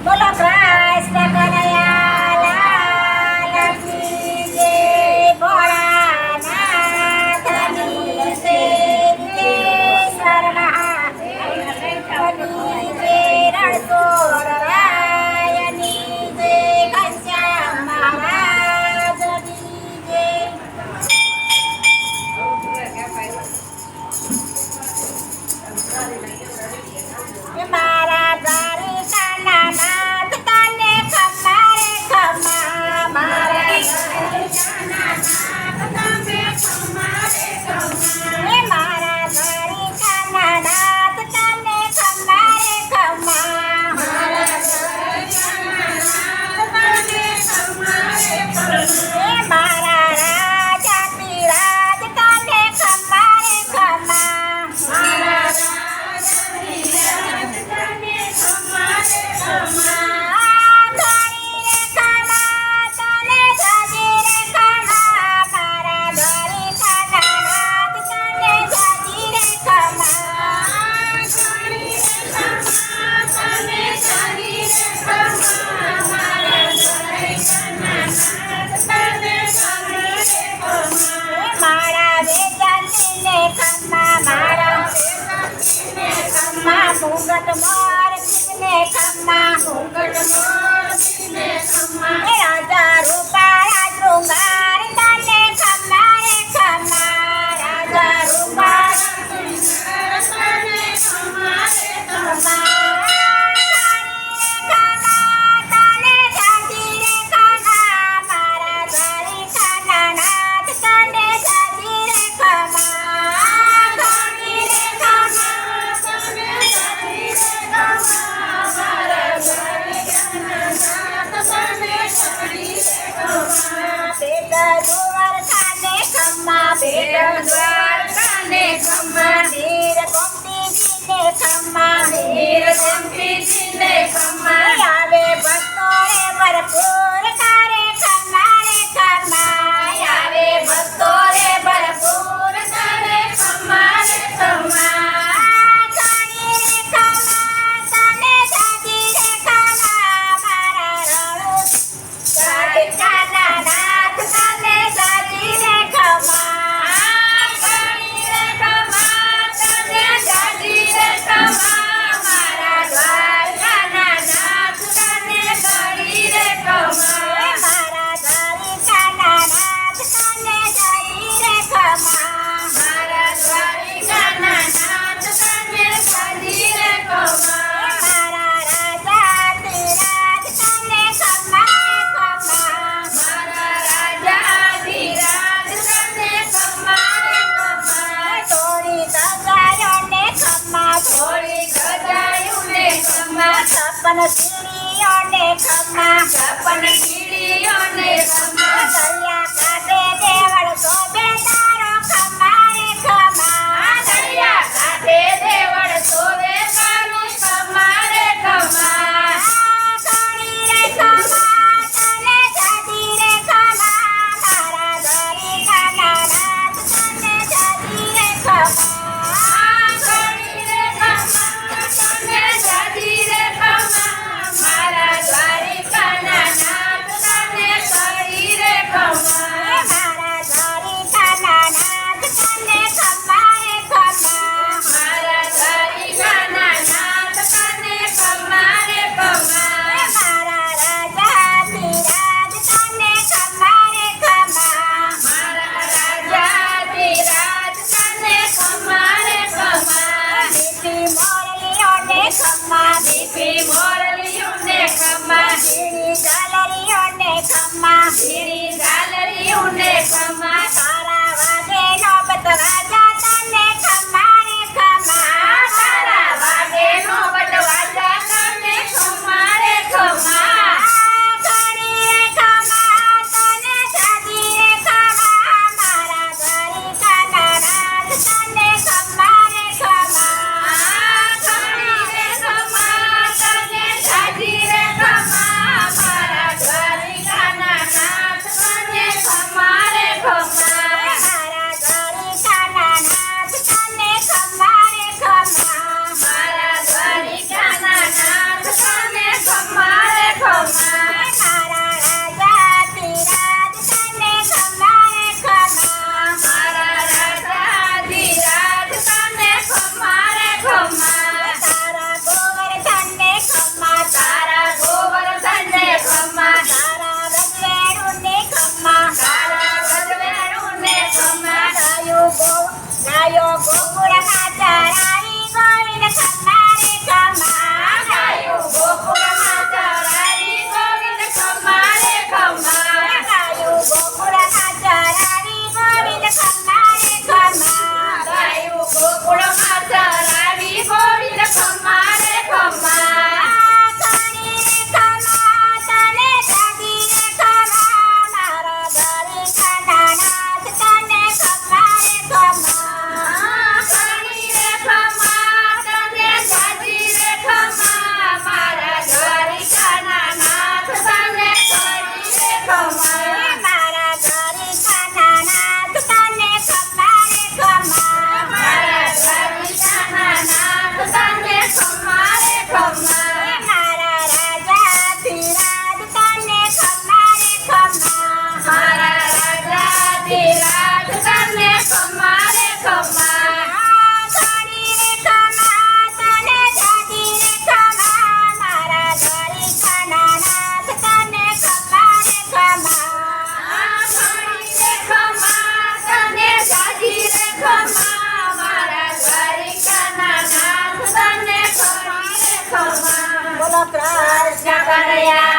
બોલો કૃષ્ણ કનૈયા લાલ કી જય. ભોળાનાથની જય. કેશર મહાદેવની જય. રણછોડરાયની જય. ઘનશ્યામ મહારાજની જય. મારા દ્વારિકાના નાથ તને ખમ્મા રે ખમ્મા. મારા દ્વારિકાના નાથ તને ખમ્મા રે ખમ્મા. મારા દ્વારિકાના નાથ તને ખમ્મા રે ખમ્મા. મારા દ્વારિકાના નાથ તને ખમ્મા રે ખમ્મા. મારા રાજા પીરાજ તને ખમ્મા રે ખમ્મા. મારા મુગટ મોર ને ખમ્મા. મુગટ મોર ને ખમ્મા. રાજા રૂપાળા શૃંગાર તને ખમ્મા રે ખમ્મા. રાજા રૂપાળા શૃંગાર તને ખમ્મા રે ખમ્મા. તને જાજી રે ખમ્મા. મારા દ્વારિકાના નાથ તને જાજી રે ખમ્મા. બેટ દ્વારકાને ખમ્મા. વીર ગોમતીજીને ખમ્મા. વીર ગોમતીજીને ખમ્મા. આવે ભક્તો રે ભરપૂર તારે ખમ્મા રે ખમ્મા. આવે ભક્તો રે ભરપૂર તારે ખમ્મા રે ખમ્મા. છપ્પન સીડીઓને ખમ્મા. છપ્પન સીડીઓને ખમ્મા. દરિયા કાંઠે દેવળ શોભે તારો ખમ્મા રે ખમ્મા. દરિયા કાંઠે દેવળ શોભે તારો ખમ્મા રે ખમ્મા. ઘણી રે ખમ્મા તને જાજી રે ખમ્મા. મારા દ્વારિકાના નાથ તને જાજી રે ખમ્મા. બીપી મોરલીઓને ખમ્મા. બીડી ઝાલરીઓને ખમ્મા. બીડી ઝાલરીઓને ખમ્મા. તારા વાગે નોબત વાજા તને ખમ્મા રે ખમ્મા. તારા વાગે નોબત વાજા તને ખમ્મા રે ખમ્મા. ઘણી રે ખમ્મા તને જાજી રે ખમ્મા. મારા દ્વારિકાના નાથ તને ખમ્મા રે ખમ્મા. મારા દ્વારિકાના નાથ તને ખમ્મા રે ખમ્મા. કૃષ્ણ કનૈયા